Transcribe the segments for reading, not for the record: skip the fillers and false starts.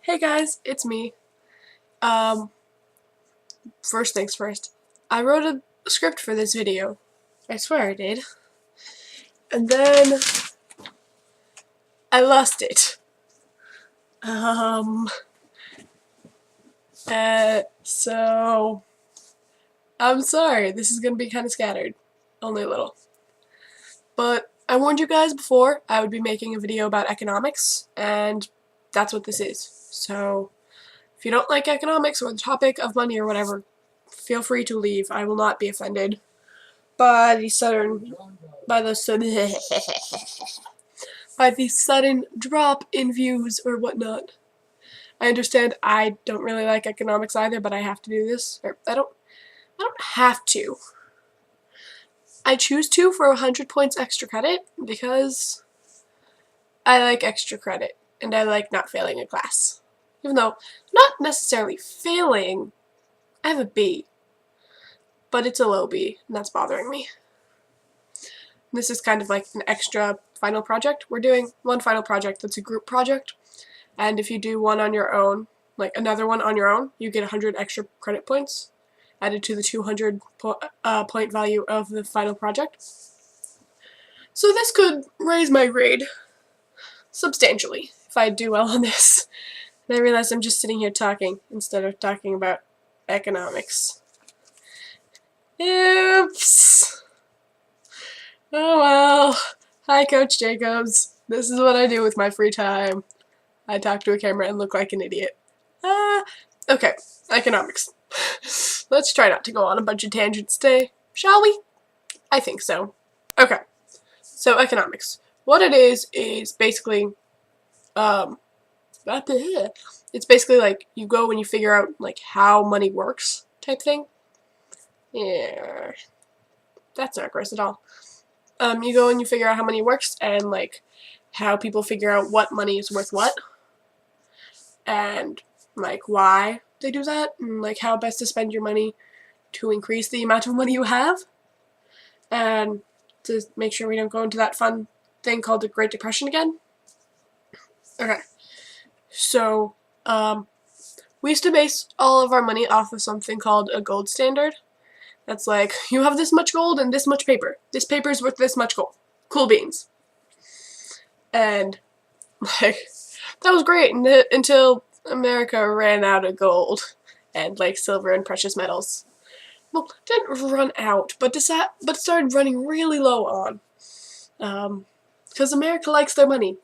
Hey guys, it's me. Um, First things first. I wrote a script for this video. I swear I did. And then I lost it. So I'm sorry. This is gonna be kind of scattered. Only a little. But I warned you guys before I would be making a video about economics, and that's what this is. So if you don't like economics or the topic of money or whatever, feel free to leave. I will not be offended by the sudden drop in views or whatnot. I understand I don't really like economics either, but I have to do this. Or I don't have to. I choose to for 100 points extra credit because I like extra credit and I like not failing a class. Even though not necessarily failing, I have a B, but it's a low B and that's bothering me. This is kind of like an extra final project. We're doing one final project that's a group project, and if you do one on your own, like another one on your own, you get 100 extra credit points added to the 200 point value of the final project. So this could raise my grade substantially if I do well on this. And I realize I'm just sitting here talking instead of talking about economics. Oops. Oh well. Hi, Coach Jacobs. This is what I do with my free time. I talk to a camera and look like an idiot. Okay, economics. Let's try not to go on a bunch of tangents today, shall we? I think so. Okay, so economics. What it is basically, it's basically like you go and you figure out like how money works type thing. Yeah, that's not gross at all. You go and you figure out how money works and like how people figure out what money is worth what and like why they do that and like how best to spend your money to increase the amount of money you have and to make sure we don't go into that fun thing called the Great Depression again. Okay, so we used to base all of our money off of something called a gold standard. That's like, you have this much gold and this much paper. This paper is worth this much gold. Cool beans. And, like, that was great until America ran out of gold and, like, silver and precious metals. Well, didn't run out, but started running really low on. Because America likes their money.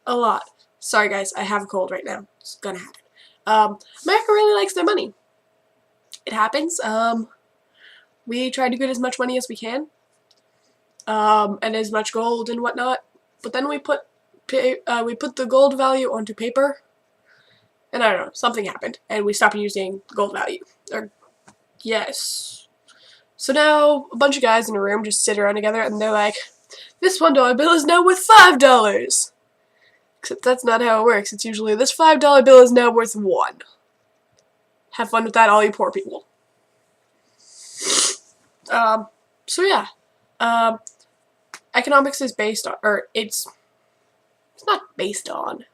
A lot. Sorry, guys, I have a cold right now. It's gonna happen. America really likes their money. It happens. We try to get as much money as we can, and as much gold and whatnot. But then we put the gold value onto paper, and I don't know, something happened, and we stopped using gold value. Yes. So now a bunch of guys in a room just sit around together, and they're like, "This $1 bill is now worth $5." Except that's not how it works. It's usually this $5 bill is now worth $1. Have fun with that, all you poor people. So yeah, economics is based on, or it's not based on,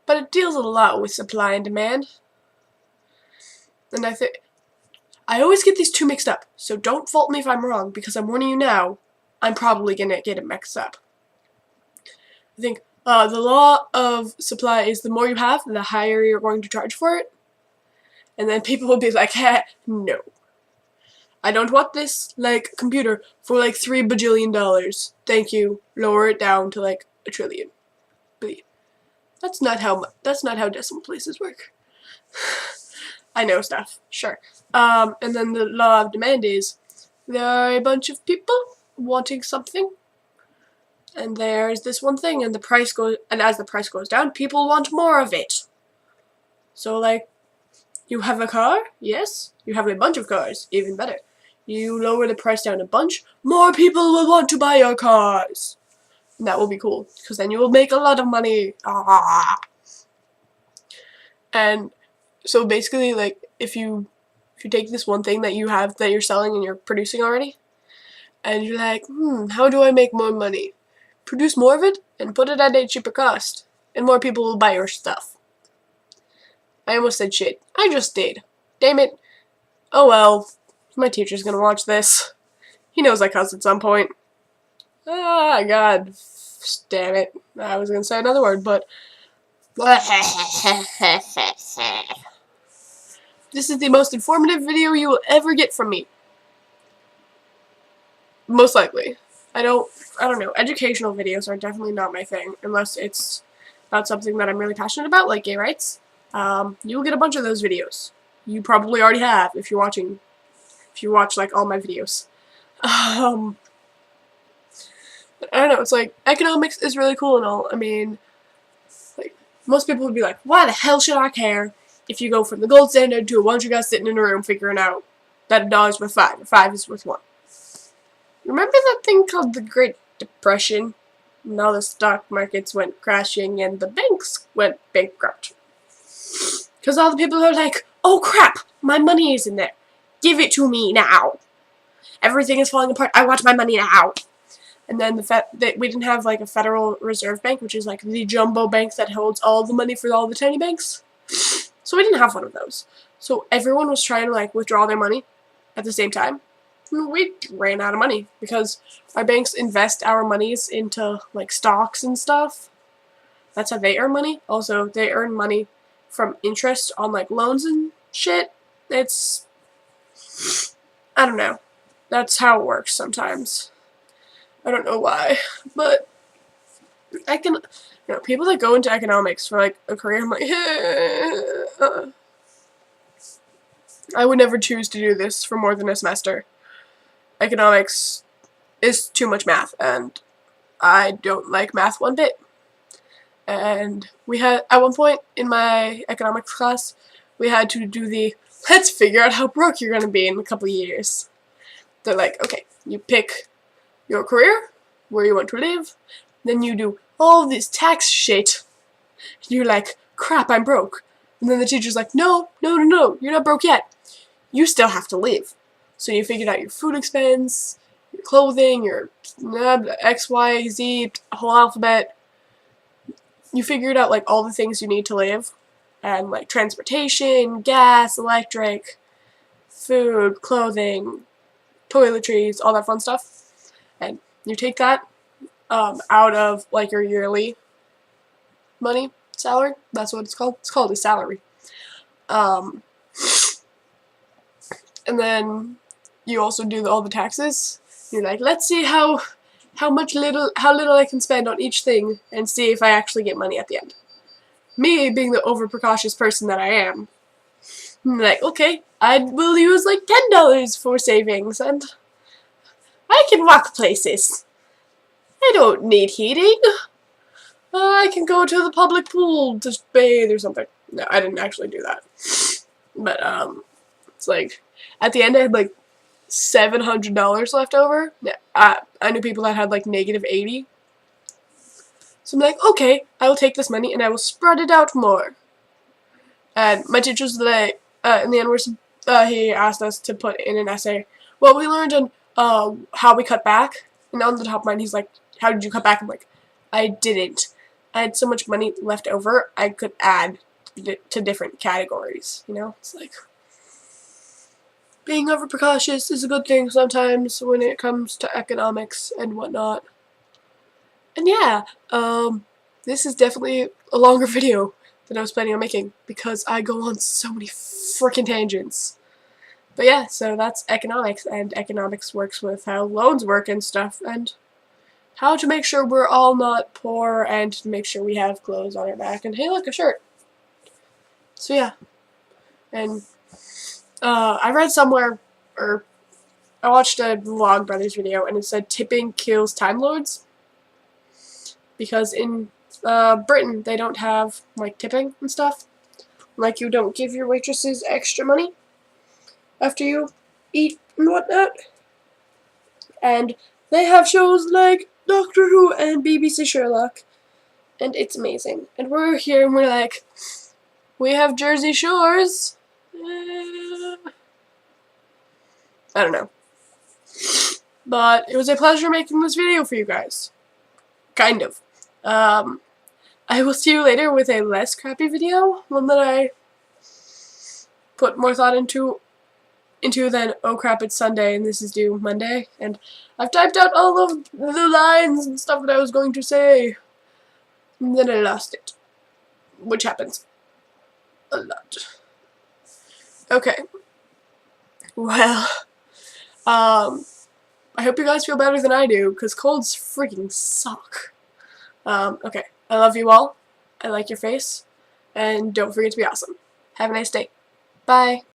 but it deals a lot with supply and demand. And I always get these two mixed up, so don't fault me if I'm wrong, because I'm warning you now, I'm probably gonna get it mixed up. I think, the law of supply is the more you have, the higher you're going to charge for it. And then people will be like, no. I don't want this, like, computer for, like, $3 bajillion. Thank you. Lower it down to, like, $1 trillion. That's not how decimal places work. I know stuff. Sure. And then the law of demand is there are a bunch of people wanting something, and there's this one thing, and as the price goes down, people want more of it. So, like, you have a car? Yes. You have a bunch of cars. Even better. You lower the price down a bunch, more people will want to buy your cars. And that will be cool, because then you will make a lot of money. And so basically, like, if you take this one thing that you have, that you're selling and you're producing already, and you're like, how do I make more money? Produce more of it, and put it at a cheaper cost, and more people will buy your stuff. I almost said shit. I just did. Damn it. Oh well. My teacher's gonna watch this. He knows I cussed at some point. Ah, God. Damn it. I was gonna say another word, but... This is the most informative video you will ever get from me. Most likely. I don't know. Educational videos are definitely not my thing, unless it's about something that I'm really passionate about, like gay rights. You will get a bunch of those videos. You probably already have if you watch like all my videos. I don't know, it's like, economics is really cool and all. I mean, like, most people would be like, why the hell should I care if you go from the gold standard to a bunch of guys sitting in a room figuring out that $1 is worth 5 or 5 is worth 1. Remember that thing called the Great Depression? And all the stock markets went crashing and the banks went bankrupt. Because all the people are like, oh crap, my money is in there. Give it to me now. Everything is falling apart. I want my money now. And then we didn't have like a Federal Reserve Bank, which is like the jumbo bank that holds all the money for all the tiny banks. So we didn't have one of those. So everyone was trying to like withdraw their money at the same time. And we ran out of money because our banks invest our monies into like stocks and stuff. That's how they earn money. Also, they earn money from interest on like loans and shit. It's, I don't know. That's how it works sometimes. I don't know why, but people that go into economics for like a career, I'm like, I would never choose to do this for more than a semester. Economics is too much math, and I don't like math one bit. And we had, at one point in my economics class, we had to do the, let's figure out how broke you're going to be in a couple of years. They're like, okay, you pick your career, where you want to live, then you do all this tax shit, and you're like, crap, I'm broke. And then the teacher's like, no, you're not broke yet. You still have to live. So you figured out your food expense, your clothing, your X, Y, Z, whole alphabet. You figured out like all the things you need to live, and like transportation, gas, electric, food, clothing, toiletries, all that fun stuff. And you take that out of like your yearly money, salary. That's what it's called. It's called a salary. And then you also do all the taxes. You're like, let's see how little I can spend on each thing, and see if I actually get money at the end. Me, being the over precautious person that I am, I'm like, okay, I will use like $10 for savings, and I can walk places. I don't need heating. I can go to the public pool to bathe or something. No, I didn't actually do that. But, it's like, at the end I had like $700 left over. I knew people that had like -80. So I'm like, okay, I will take this money and I will spread it out more. And my teacher was like, in the end, he asked us to put in an essay what we learned and how we cut back. And on the top of mine, he's like, how did you cut back? I'm like, I didn't. I had so much money left over, I could add to different categories, you know? It's like, being over precautious is a good thing sometimes when it comes to economics and whatnot. And yeah, this is definitely a longer video than I was planning on making, because I go on so many freaking tangents. But yeah, so that's economics, and economics works with how loans work and stuff, and how to make sure we're all not poor, and to make sure we have clothes on our back, and hey look, a shirt. So yeah, and I read somewhere, or I watched a Vlog Brothers video, and it said tipping kills Time Lords, because in Britain they don't have like tipping and stuff. Like, you don't give your waitresses extra money after you eat and whatnot. And they have shows like Doctor Who and BBC Sherlock, and it's amazing. And we're here and we're like, we have Jersey Shores. I don't know. But it was a pleasure making this video for you guys. Kind of. I will see you later with a less crappy video, one that I put more thought into than, oh crap, it's Sunday and this is due Monday, and I've typed out all of the lines and stuff that I was going to say, and then I lost it, which happens a lot. Okay, well, I hope you guys feel better than I do, because colds freaking suck. Okay, I love you all, I like your face, and don't forget to be awesome. Have a nice day. Bye.